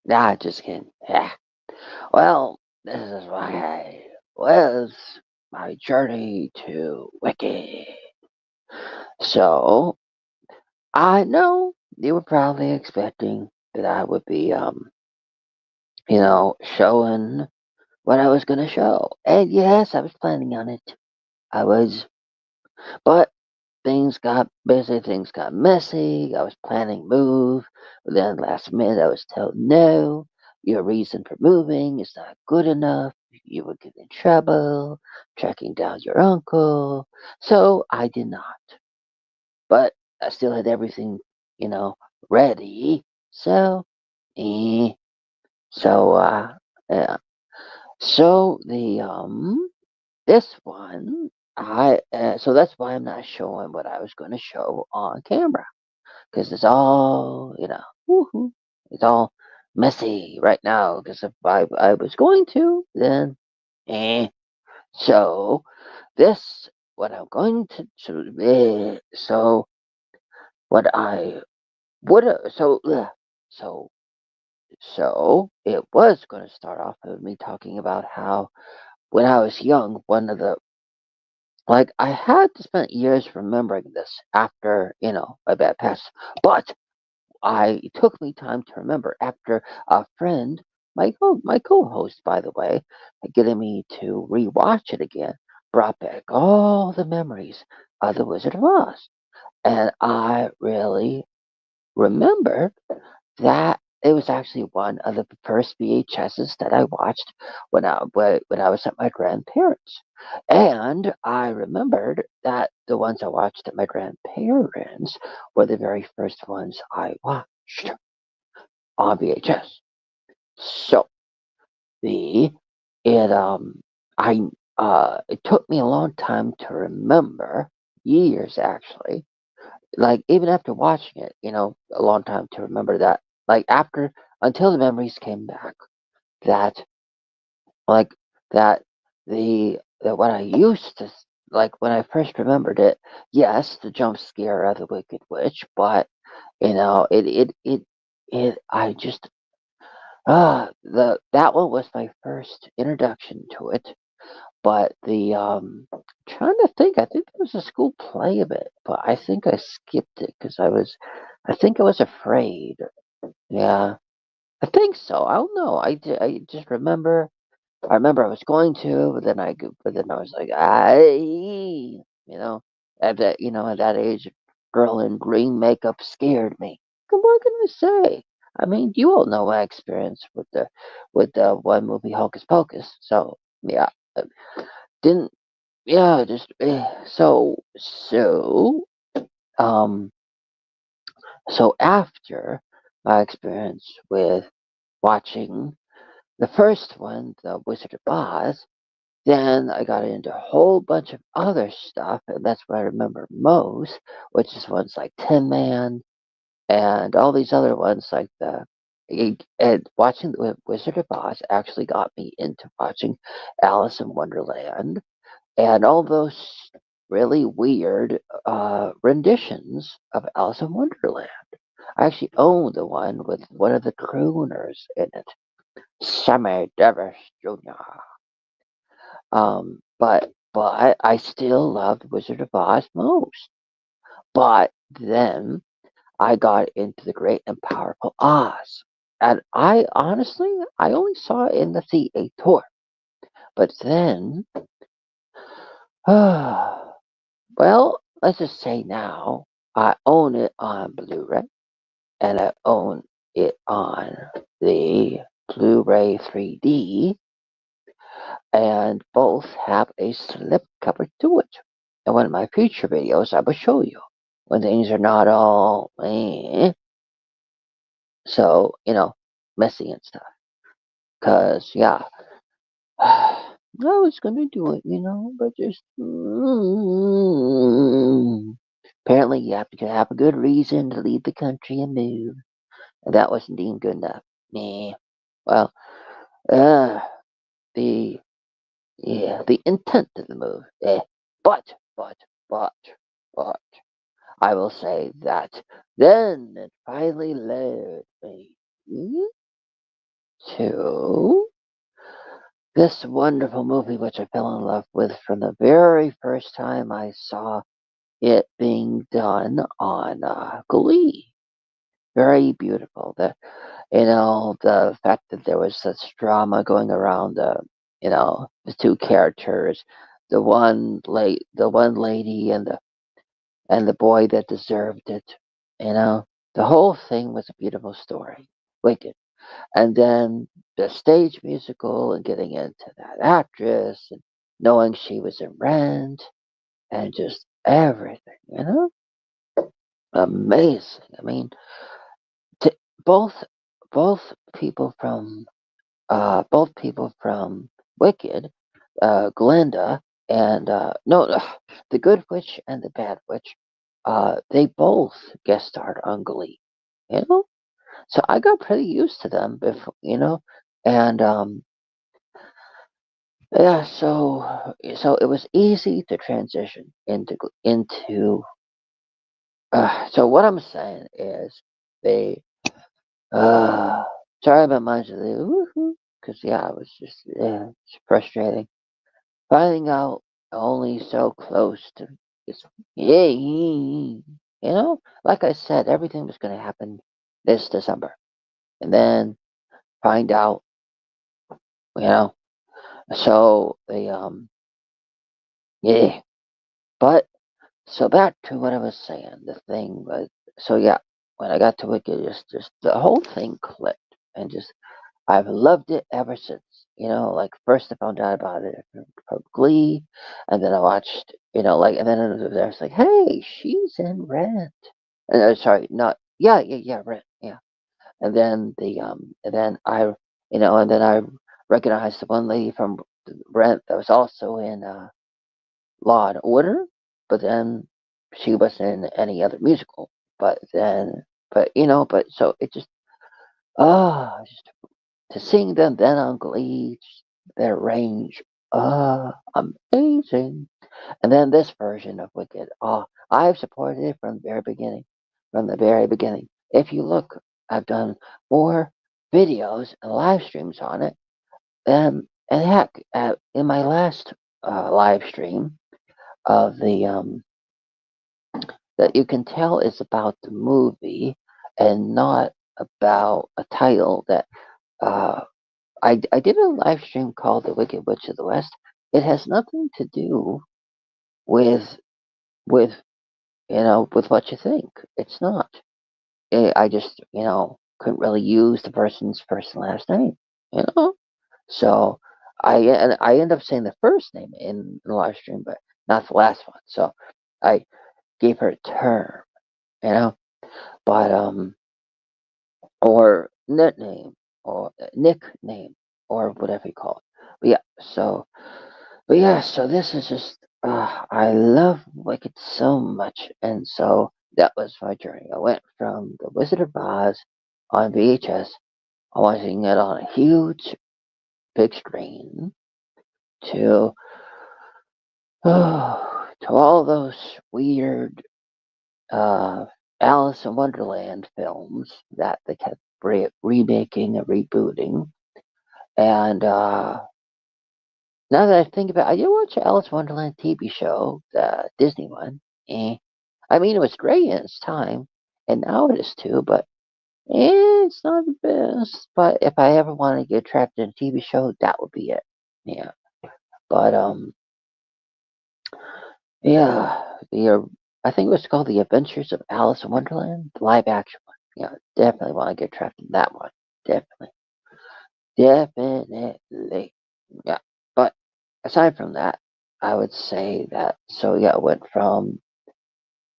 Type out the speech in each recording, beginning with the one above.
Nah, just kidding. Yeah. Well, this is why I was my journey to Wicked. So I know you were probably expecting that I would be, showing what I was gonna show. And yes, I was planning on it. I was, but things got busy, things got messy. I was planning move, but then last minute I was told no. Your reason for moving is not good enough. You would get in trouble. Tracking down your uncle. So I did not. But I still had everything, you know, ready. So, eh. So, yeah. So this one, so that's why I'm not showing what I was going to show on camera because it's all, woohoo, it's all messy right now. Because if I was going to, then, eh. So this, what I'm going so what I would, so it was going to start off with me talking about how when I was young, one of the like I had to spend years remembering this after my bad past, but it took me time to remember after a friend, my co-host, by the way, getting me to rewatch it again, brought back all the memories of the Wizard of Oz, and I really remember that it was actually one of the first VHSs that I watched when I was at my grandparents. And I remembered that the ones I watched at my grandparents were the very first ones I watched on VHS. So the it I it took me a long time to remember, years actually, like, even after watching it, a long time to remember that, like, after until the memories came back that, like, that that what I used to like, when I first remembered it, yes, the jump scare of the Wicked Witch, but, I just, that one was my first introduction to it, but trying to think, I think there was a school play of it, but I think I skipped it because I think I was afraid. Yeah, I think so. I don't know. I just remember. I remember I was going to, but then I was like, at that age, girl in green makeup scared me. What can I say? I mean, you all know my experience with the one movie Hocus Pocus. So yeah, didn't yeah, just um so after my experience with watching the first one, The Wizard of Oz, then I got into a whole bunch of other stuff, and that's what I remember most, which is ones like Tin Man and all these other ones like and watching the Wizard of Oz actually got me into watching Alice in Wonderland and all those really weird renditions of Alice in Wonderland. I actually own the one with one of the crooners in it, Sammy Davis Jr. But I still loved Wizard of Oz most. But then I got into the Great and Powerful Oz, and I honestly I only saw it in the theater. But then, well, let's just say now I own it on Blu-ray, and I own it on the Blu-ray 3D, and both have a slip cover to it. In one of my future videos, I will show you when things are not all messy and stuff. Cause yeah, I was gonna do it, but just apparently you have to have a good reason to leave the country and move, and that wasn't deemed good enough. Nah. Well, uh, the the intent of the move, but but but but I will say that then it finally led me. to this wonderful movie, which I fell in love with from the very first time I saw it being done on Glee. Very beautiful. The fact that there was such drama going around the two characters, the one lady and the boy that deserved it. You know, the whole thing was a beautiful story. Wicked. And then the stage musical and getting into that actress and knowing she was in Rent and just everything, amazing. I mean, t- both both people from both people from Wicked, Glinda and no, the Good Witch and the Bad Witch, they both guest starred on Glee, you know. So I got pretty used to them before, and yeah. So it was easy to transition into. So what I'm saying is they. Uh, Sorry about my because yeah, it was just it's frustrating. Finding out only so close to it's yeah, like I said, everything was going to happen this December, and then find out, you know. So they yeah, but so back to what I was saying. The thing was so yeah, when I got to Wicked, just the whole thing clicked, and just I've loved it ever since. Like first I found out about it from Glee, and then I watched, and then I was like, hey, she's in Rent. And sorry, not yeah, Rent, yeah. And then I recognized the one lady from Rent that was also in Law and Order, but then she wasn't in any other musical. But so it just just to seeing them then on Glee, their range, amazing. And then this version of Wicked, I've supported it from the very beginning. From the very beginning. If you look, I've done more videos and live streams on it. And heck, in my last live stream of the that you can tell is about the movie and not about a title that uh, I did a live stream called The Wicked Witch of the West. It has nothing to do with with with what you think. It's not. I just couldn't really use the person's first and last name. You know, so I end up saying the first name in the live stream, but not the last one. So I gave her a term. You know, but or nickname or nickname or whatever you call it. But this is just I love Wicked so much, and so that was my journey. I went from The Wizard of Oz on VHS, watching it on a huge big screen, to to all those weird Alice in Wonderland films that they kept remaking and rebooting. And now that I think about it, I did watch Alice in Wonderland TV show, the Disney one. Eh. I mean, it was great in its time, and now it is too, but it's not the best. But if I ever want to get trapped in a TV show, that would be it. Yeah. But, yeah, I think it was called The Adventures of Alice in Wonderland, the live action one. Yeah, definitely want to get trapped in that one. Definitely. Definitely. Yeah. But aside from that, I would say that so yeah, I went from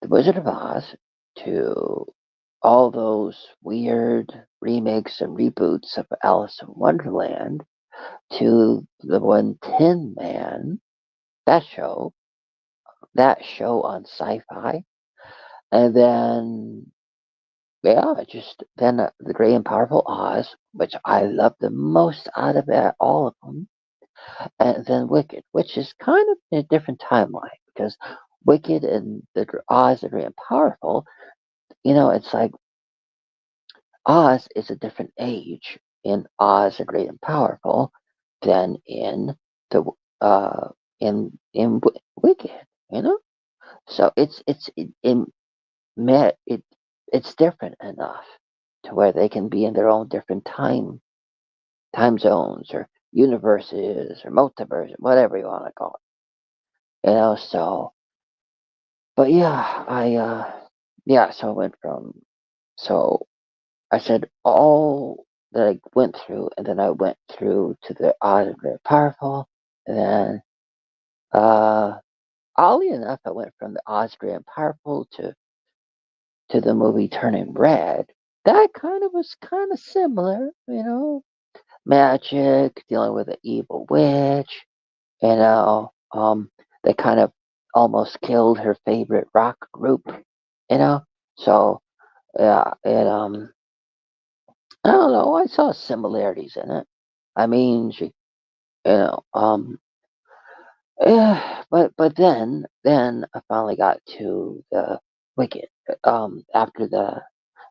The Wizard of Oz to all those weird remakes and reboots of Alice in Wonderland to the one Tin Man, that show, on Sci-Fi, and then yeah, just then the Great and Powerful Oz, which I love the most out of all of them, and then Wicked, which is kind of in a different timeline because Wicked and the Oz, the Great and Powerful, it's like Oz is a different age in Oz the Great and Powerful than the uh in Wicked, you know. So it's different enough to where they can be in their own different time zones or universes or multiverse, whatever you want to call it. So but yeah, so I went from so I said all that I went through, and then I went through to the Odd and Very Powerful, and then oddly enough, I went from the Oz Great and Powerful to the movie Turning Red. That kind of was kind of similar, magic, dealing with an evil witch, you know, they kind of almost killed her favorite rock group, you know. So yeah, I don't know. I saw similarities in it. I mean, she, you know, but then I finally got to the Wicked. After the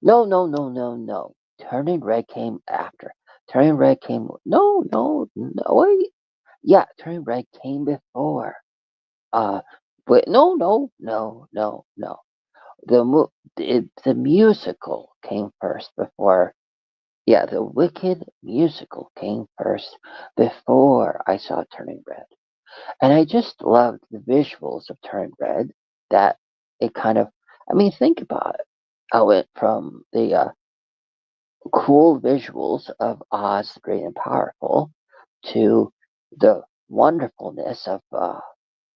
no. Turning Red came after. Turning Red came no wait. Yeah, Turning Red came before. Uh, but no. The musical came first before. Yeah, the Wicked musical came first before I saw Turning Red. And I just loved the visuals of Turning Red. That it kind of, I mean, think about it. I went from the cool visuals of Oz the Great and Powerful to the wonderfulness of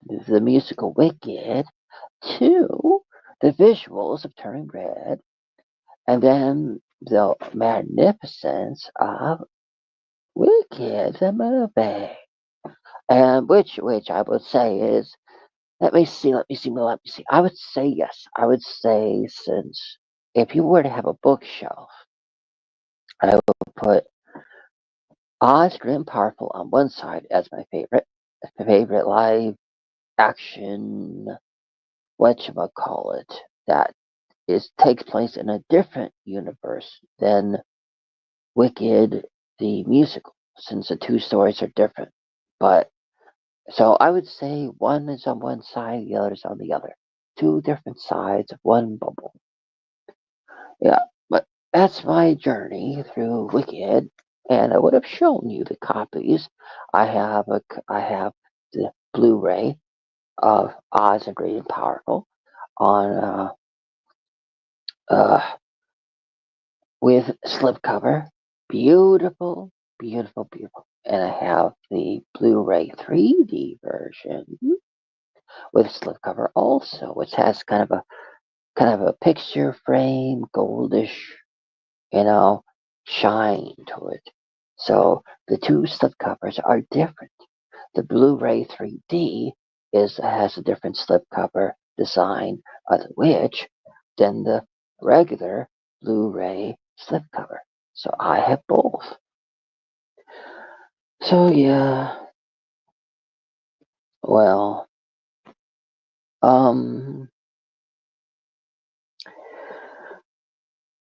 the musical Wicked to the visuals of Turning Red, and then the magnificence of Wicked the movie. And which I would say is, let me see. I would say yes. I would say, since if you were to have a bookshelf, I would put Oz Grim Powerful on one side as my favorite live action, whatchamacallit, that takes place in a different universe than Wicked the musical, since the two stories are different. But so I would say one is on one side, the other is on the other. Two different sides of one bubble. Yeah, but that's my journey through Wicked, and I would have shown you the copies. I have the Blu-ray of Oz the Great and Powerful on uh, with slipcover. Beautiful, beautiful. And I have the Blu-ray 3D version with slipcover also, which has kind of a picture frame, goldish, you know, shine to it. So the two slipcovers are different. The Blu-ray 3D has a different slipcover design of the witch than the regular Blu-ray slipcover. So I have both. So yeah, well, um,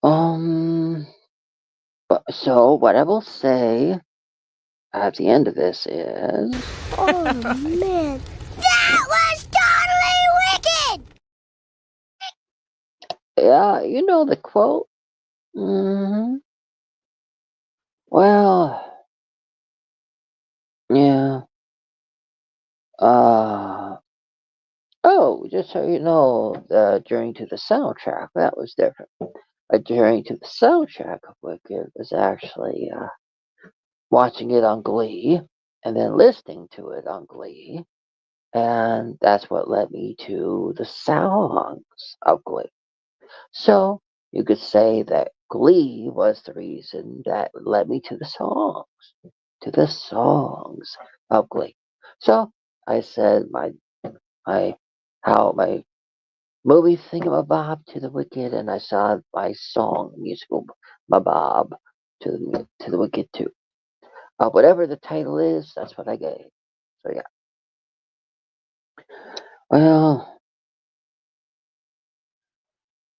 um, so what I will say at the end of this is, oh man, that was totally wicked! yeah, you know the quote. Well, yeah. Uh, oh, just so you know, the journey to the soundtrack, that was different. A journey to the soundtrack of Wicked was actually watching it on Glee and then listening to it on Glee. And that's what led me to the songs of Glee. So you could say that Glee was the reason that led me to the songs of Glee. So I said my how my movie thingamabob to the Wicked, and I saw my song musical mabob to the Wicked too. Whatever the title is, that's what I gave. So yeah. Well,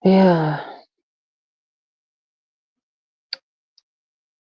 yeah.